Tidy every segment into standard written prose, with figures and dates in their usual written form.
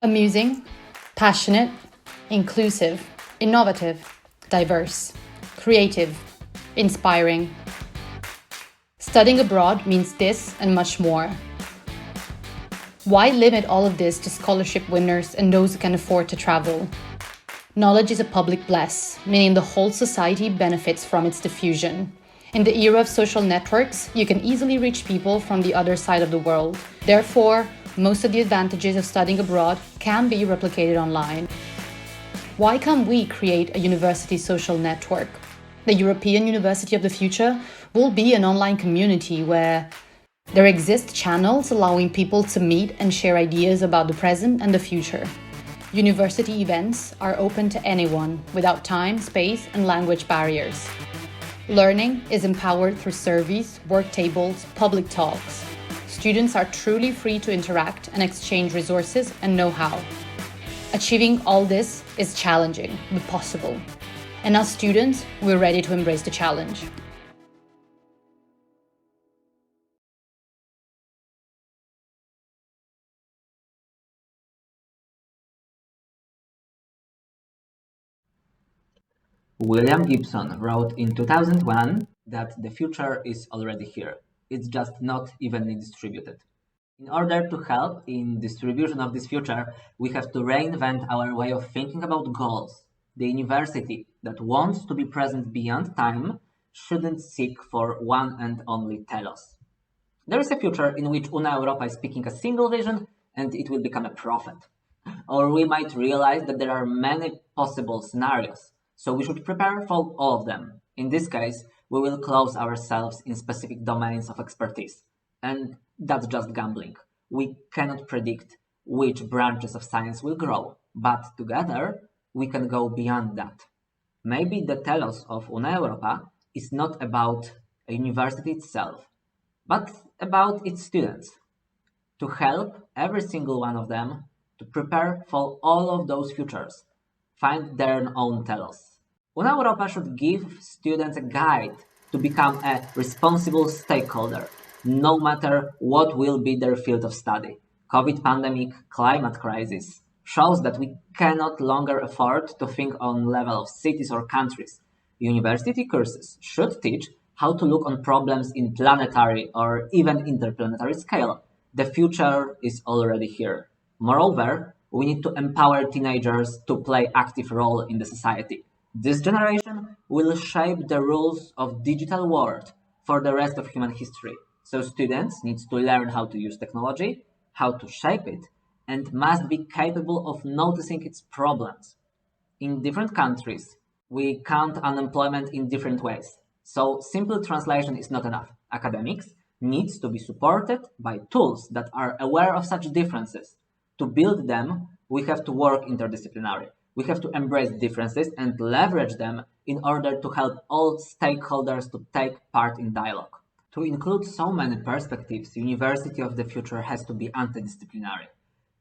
Amusing, passionate, inclusive, innovative, diverse, creative, inspiring. Studying abroad means this and much more. Why limit all of this to scholarship winners and those who can afford to travel? Knowledge is a public bless, meaning the whole society benefits from its diffusion. In the era of social networks, you can easily reach people from the other side of the world. Therefore, most of the advantages of studying abroad can be replicated online. Why can't we create a university social network? The European University of the Future will be an online community where there exist channels allowing people to meet and share ideas about the present and the future. University events are open to anyone without time, space, and language barriers. Learning is empowered through surveys, work tables, public talks. Students are truly free to interact and exchange resources and know-how. Achieving all this is challenging, but possible. And as students, we're ready to embrace the challenge. William Gibson wrote in 2001 that the future is already here. It's just not evenly distributed. In order to help in distribution of this future, we have to reinvent our way of thinking about goals. The university that wants to be present beyond time shouldn't seek for one and only telos. There is a future in which Una Europa is speaking a single vision and it will become a prophet. Or we might realize that there are many possible scenarios, so we should prepare for all of them. In this case, we will close ourselves in specific domains of expertise. And that's just gambling. We cannot predict which branches of science will grow, but together we can go beyond that. Maybe the telos of Una Europa is not about a university itself, but about its students, to help every single one of them to prepare for all of those futures, find their own telos. Una Europa should give students a guide to become a responsible stakeholder, no matter what will be their field of study. COVID pandemic, climate crisis shows that we cannot longer afford to think on level of cities or countries. University courses should teach how to look on problems in planetary or even interplanetary scale. The future is already here. Moreover, we need to empower teenagers to play active role in the society. This generation will shape the rules of digital world for the rest of human history. So students need to learn how to use technology, how to shape it, and must be capable of noticing its problems. In different countries, we count unemployment in different ways. So simple translation is not enough. Academics needs to be supported by tools that are aware of such differences. To build them, we have to work interdisciplinary. We have to embrace differences and leverage them in order to help all stakeholders to take part in dialogue. To include so many perspectives, University of the Future has to be interdisciplinary.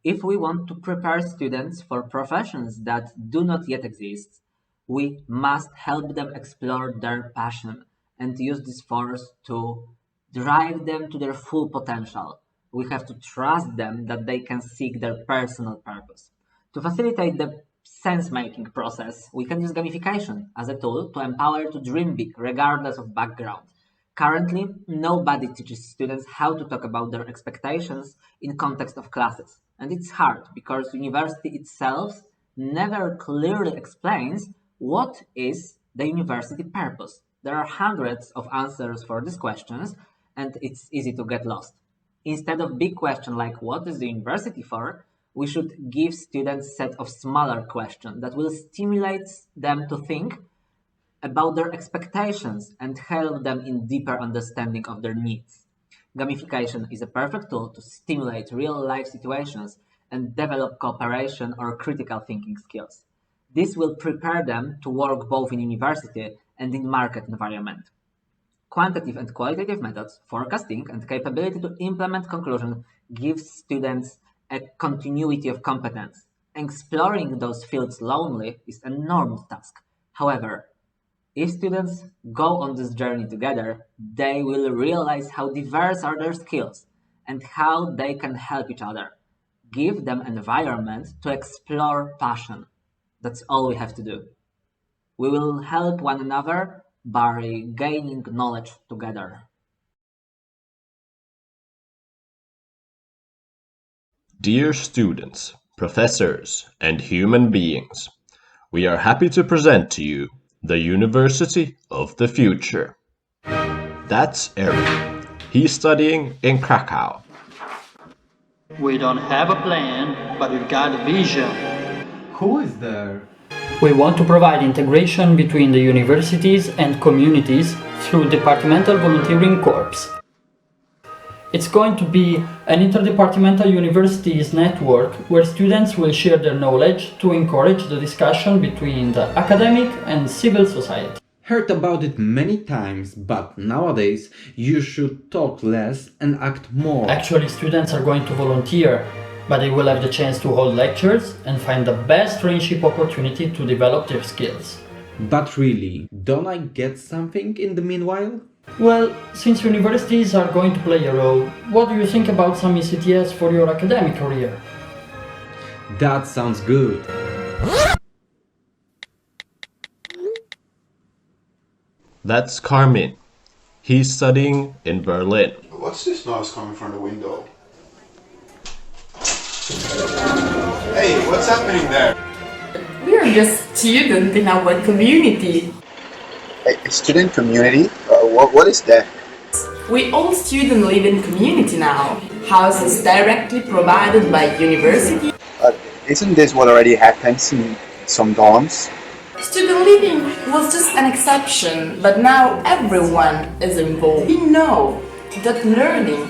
If we want to prepare students for professions that do not yet exist, we must help them explore their passion and use this force to drive them to their full potential. We have to trust them that they can seek their personal purpose. To facilitate the sense making process, we can use gamification as a tool to empower to dream big regardless of background. Currently, nobody teaches students how to talk about their expectations in context of classes. And it's hard because university itself never clearly explains what is the university purpose. There are hundreds of answers for these questions and it's easy to get lost. Instead of big question like what is the university for, we should give students set of smaller questions that will stimulate them to think about their expectations and help them in deeper understanding of their needs. Gamification is a perfect tool to stimulate real life situations and develop cooperation or critical thinking skills. This will prepare them to work both in university and in market environment. Quantitative and qualitative methods, forecasting, and capability to implement conclusion gives students a continuity of competence. Exploring those fields lonely is an enormous task. However, if students go on this journey together, they will realize how diverse are their skills and how they can help each other. Give them an environment to explore passion. That's all we have to do. We will help one another by gaining knowledge together. Dear students, professors, and human beings, we are happy to present to you the University of the Future. That's Eric. He's studying in Krakow. We don't have a plan, but we've got a vision. Who is there? We want to provide integration between the universities and communities through departmental volunteering corps. It's going to be an interdepartmental universities network where students will share their knowledge to encourage the discussion between the academic and civil society. Heard about it many times, but nowadays you should talk less and act more. Actually, students are going to volunteer, but they will have the chance to hold lectures and find the best friendship opportunity to develop their skills. But really, don't I get something in the meanwhile? Well, since universities are going to play a role, what do you think about some ECTS for your academic career? That sounds good. That's Carmen. He's studying in Berlin. What's this noise coming from the window? Hey, what's happening there? We are just students in our community. A student community? What is that? We all students live in community now. Houses directly provided by university. Isn't this what already happens in some dorms? Student living was just an exception, but now everyone is involved. We know that learning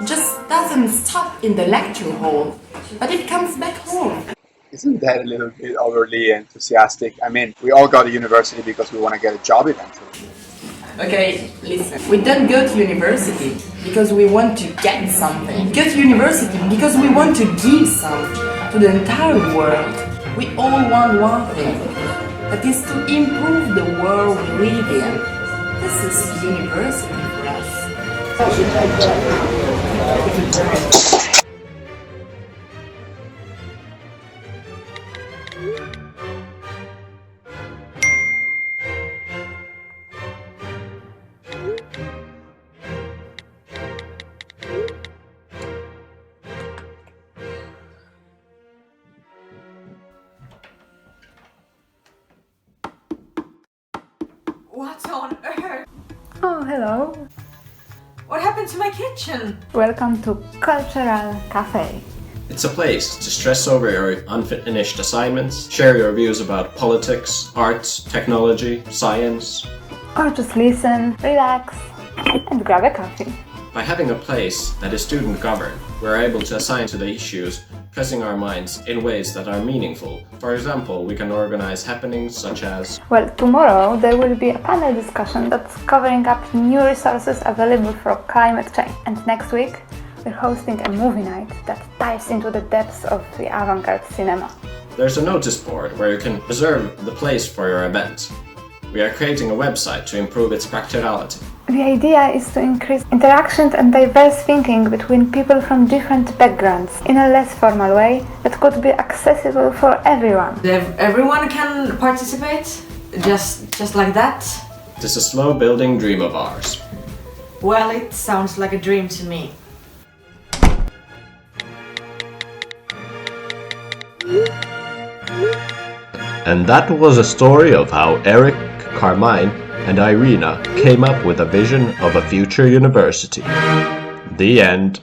just doesn't stop in the lecture hall, but it comes back home. Isn't that a little bit overly enthusiastic? I mean, we all go to university because we want to get a job eventually. Okay, listen. We don't go to university because we want to get something. We go to university because we want to give something to the entire world. We all want one thing. That is to improve the world we live in. This is university for us. What on earth? Oh, hello. What happened to my kitchen? Welcome to Cultural Cafe. It's a place to stress over your unfinished assignments, share your views about politics, arts, technology, science. Or just listen, relax, and grab a coffee. By having a place that is student-governed, we're able to assign to the issues pressing our minds in ways that are meaningful. For example, we can organize happenings such as... Well, tomorrow there will be a panel discussion that's covering up new resources available for climate change. And next week, we're hosting a movie night that dives into the depths of the avant-garde cinema. There's a notice board where you can reserve the place for your event. We are creating a website to improve its practicality. The idea is to increase interaction and diverse thinking between people from different backgrounds in a less formal way that could be accessible for everyone. Everyone can participate? Just like that? It is a slow-building dream of ours. Well, it sounds like a dream to me. And that was a story of how Eric, Carmine, and Irina came up with a vision of a future university. The end.